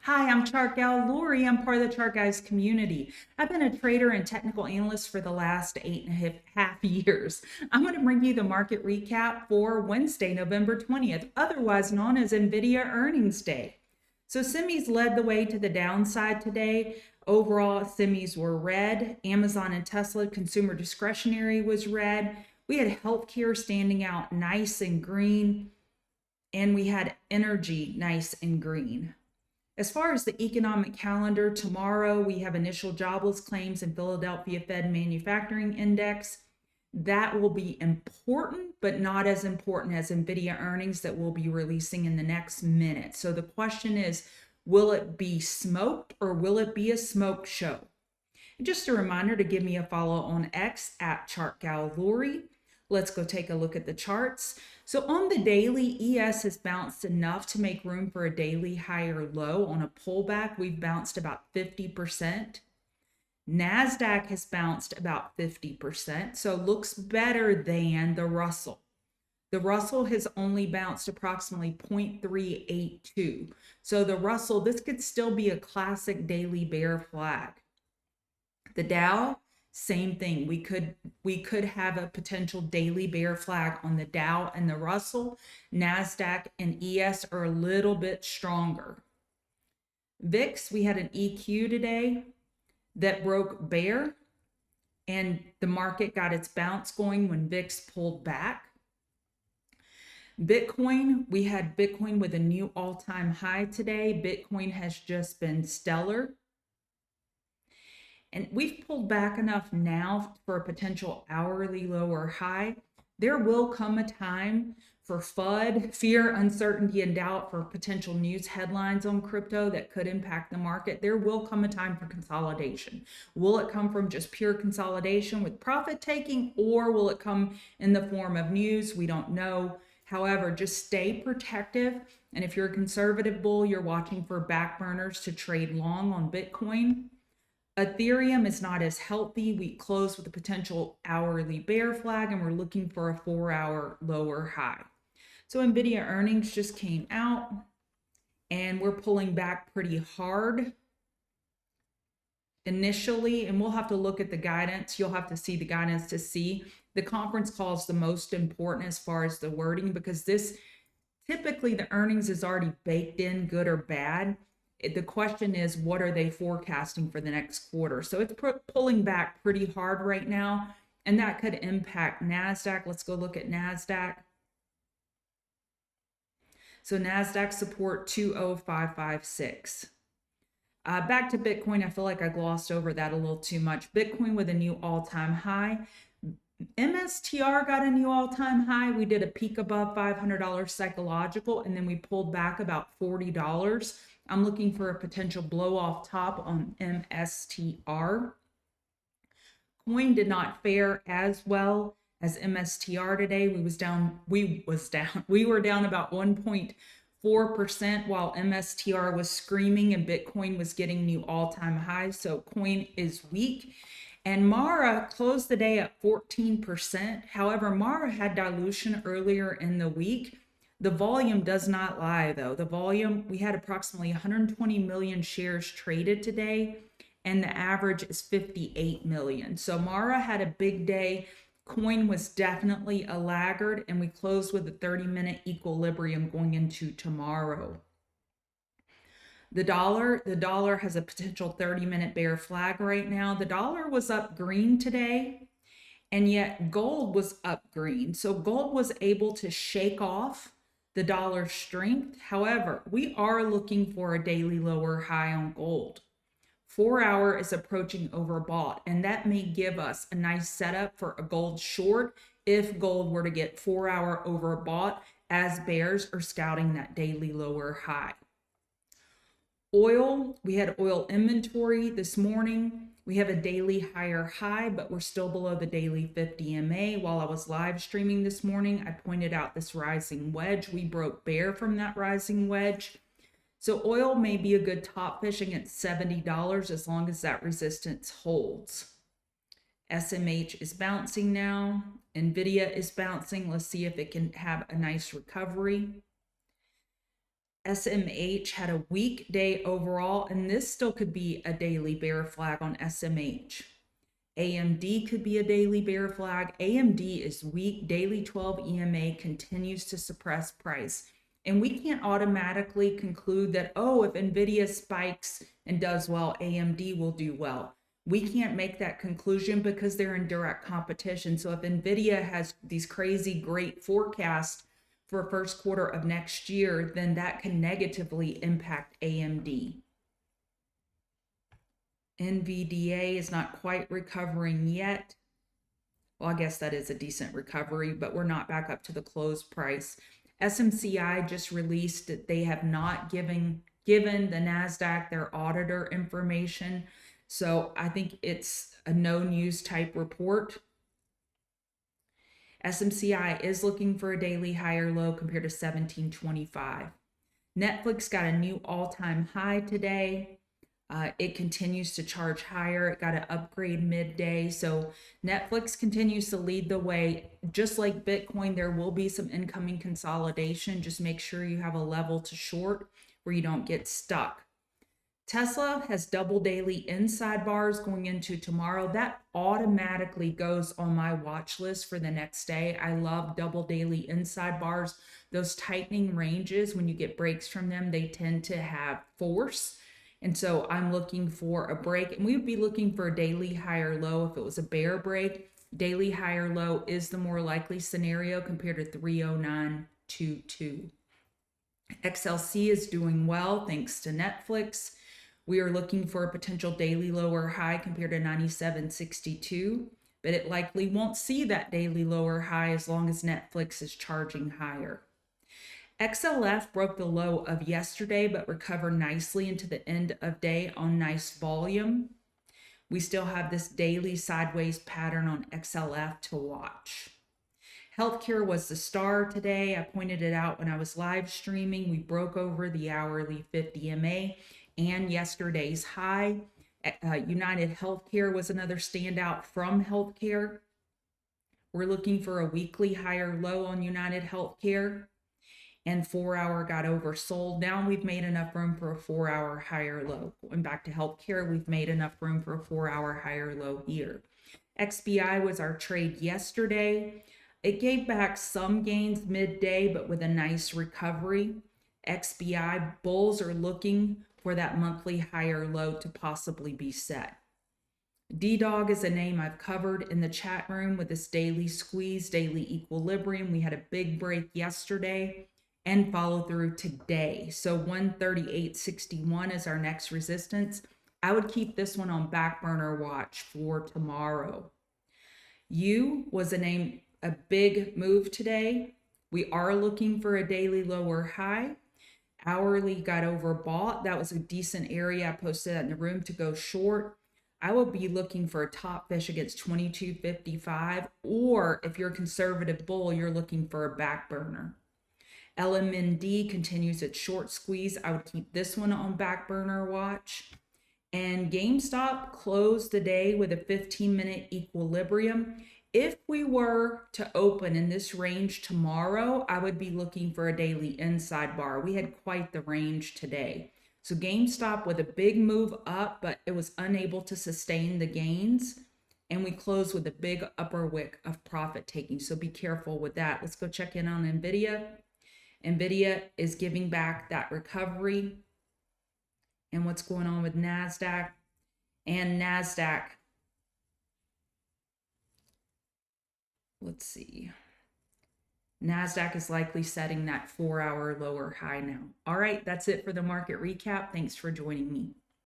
Hi, I'm Chart Gal Lori. I'm part of the Chart Guys community. I've been a trader and technical analyst for the last 8.5 years. I'm going to bring you the market recap for Wednesday, November 20th, otherwise known as Nvidia earnings day. So semis led the way to the downside today. Overall, semis were red. Amazon and Tesla consumer discretionary was red. We had healthcare standing out nice and green, and we had energy nice and green. As far as the economic calendar, tomorrow we have initial jobless claims in Philadelphia Fed Manufacturing Index. That will be important, but not as important as Nvidia earnings that we'll be releasing in the next minute. So the question is, will it be smoked or will it be a smoke show? And just a reminder to give me a follow on X at ChartGalLori. Let's go take a look at the charts. So on the daily, ES has bounced enough to make room for a daily higher low. On a pullback, we've bounced about 50%. NASDAQ has bounced about 50%, so looks better than the Russell. The Russell has only bounced approximately 0.382. So the Russell, this could still be a classic daily bear flag. The Dow, same thing. We could have a potential daily bear flag on the Dow and the Russell. NASDAQ and ES are a little bit stronger. VIX, we had an EQ today that broke bear, and the market got its bounce going when VIX pulled back. Bitcoin, we had Bitcoin with a new all-time high today. Bitcoin has just been stellar. And we've pulled back enough now for a potential hourly low or high. There will come a time for FUD, fear, uncertainty, and doubt for potential news headlines on crypto that could impact the market. There will come a time for consolidation. Will it come from just pure consolidation with profit taking, or will it come in the form of news? We don't know. However, just stay protective. And if you're a conservative bull, you're watching for back burners to trade long on Bitcoin. Ethereum is not as healthy. We closed with a potential hourly bear flag, and we're looking for a 4-hour lower high. So Nvidia earnings just came out, and we're pulling back pretty hard initially, and we'll have to look at the guidance. You'll have to see the guidance to see. The conference call is the most important as far as the wording, because this typically the earnings is already baked in, good or bad. The question is, what are they forecasting for the next quarter? So it's pulling back pretty hard right now, and that could impact NASDAQ. Let's go look at NASDAQ. So NASDAQ support 20556. Back to Bitcoin, I feel like I glossed over that a little too much. Bitcoin with a new all-time high. MSTR got a new all-time high. We did a peak above $500 psychological, and then we pulled back about $40. I'm looking for a potential blow off top on MSTR. Coin did not fare as well as MSTR today. We were down about 1.4%, while MSTR was screaming and Bitcoin was getting new all-time highs. So coin is weak. And Mara closed the day at 14%. However, Mara had dilution earlier in the week. The volume does not lie, though. The volume, we had approximately 120 million shares traded today, and the average is 58 million. So Mara had a big day. Coin was definitely a laggard, and we closed with a 30-minute equilibrium going into tomorrow. The dollar has a potential 30-minute bear flag right now. The dollar was up green today, and yet gold was up green. So gold was able to shake off the dollar strength. However, we are looking for a daily lower high on gold. 4-hour is approaching overbought, and that may give us a nice setup for a gold short if gold were to get 4-hour overbought as bears are scouting that daily lower high. Oil, we had oil inventory this morning. We have a daily higher high, but we're still below the daily 50 MA. While I was live streaming this morning, I pointed out this rising wedge. We broke bear from that rising wedge. So oil may be a good top fishing at $70 as long as that resistance holds. SMH is bouncing now. Nvidia is bouncing. Let's see if it can have a nice recovery. SMH had a weak day overall, and this still could be a daily bear flag on SMH. AMD could be a daily bear flag. AMD is weak. Daily 12 EMA continues to suppress price. And we can't automatically conclude that, oh, if Nvidia spikes and does well, AMD will do well. We can't make that conclusion because they're in direct competition. So if Nvidia has these crazy great forecasts for first quarter of next year, then that can negatively impact AMD. NVDA is not quite recovering yet. Well, I guess that is a decent recovery, but we're not back up to the close price. SMCI just released that they have not given the NASDAQ their auditor information. So I think it's a no news type report. SMCI is looking for a daily higher low compared to 1725. Netflix got a new all-time high today. It continues to charge higher. It got an upgrade midday. So Netflix continues to lead the way. Just like Bitcoin, there will be some incoming consolidation. Just make sure you have a level to short where you don't get stuck. Tesla has double daily inside bars going into tomorrow. That automatically goes on my watch list for the next day. I love double daily inside bars. Those tightening ranges, when you get breaks from them, they tend to have force. And so I'm looking for a break, and we would be looking for a daily higher low if it was a bear break. Daily higher low is the more likely scenario compared to 30922. XLC is doing well thanks to Netflix. We are looking for a potential daily lower high compared to 97.62, but it likely won't see that daily lower high as long as Netflix is charging higher. XLF broke the low of yesterday, but recovered nicely into the end of day on nice volume. We still have this daily sideways pattern on XLF to watch. Healthcare was the star today. I pointed it out when I was live streaming. We broke over the hourly 50 MA and yesterday's high. United Healthcare was another standout from healthcare. We're looking for a weekly higher low on United Healthcare, and 4-hour got oversold. Now we've made enough room for a 4-hour higher low. Going back to healthcare, we've made enough room for a 4-hour higher low here. XBI was our trade yesterday. It gave back some gains midday, but with a nice recovery. XBI bulls are looking for that monthly higher low to possibly be set. DDOG is a name I've covered in the chat room with this daily squeeze, daily equilibrium. We had a big break yesterday and follow through today. So 138.61 is our next resistance. I would keep this one on back burner watch for tomorrow. U was a big move today. We are looking for a daily lower high. Hourly got overbought. That was a decent area. I posted that in the room to go short. I will be looking for a top fish against 22.55, or if you're a conservative bull, you're looking for a back burner. LMND continues its short squeeze. I would keep this one on back burner watch. And GameStop closed the day with a 15-minute equilibrium. If we were to open in this range tomorrow, I would be looking for a daily inside bar. We had quite the range today. So GameStop with a big move up, but it was unable to sustain the gains. And we closed with a big upper wick of profit taking. So be careful with that. Let's go check in on Nvidia. Nvidia is giving back that recovery. And what's going on with NASDAQ? And NASDAQ, let's see. NASDAQ is likely setting that 4-hour lower high now. All right, that's it for the market recap. Thanks for joining me.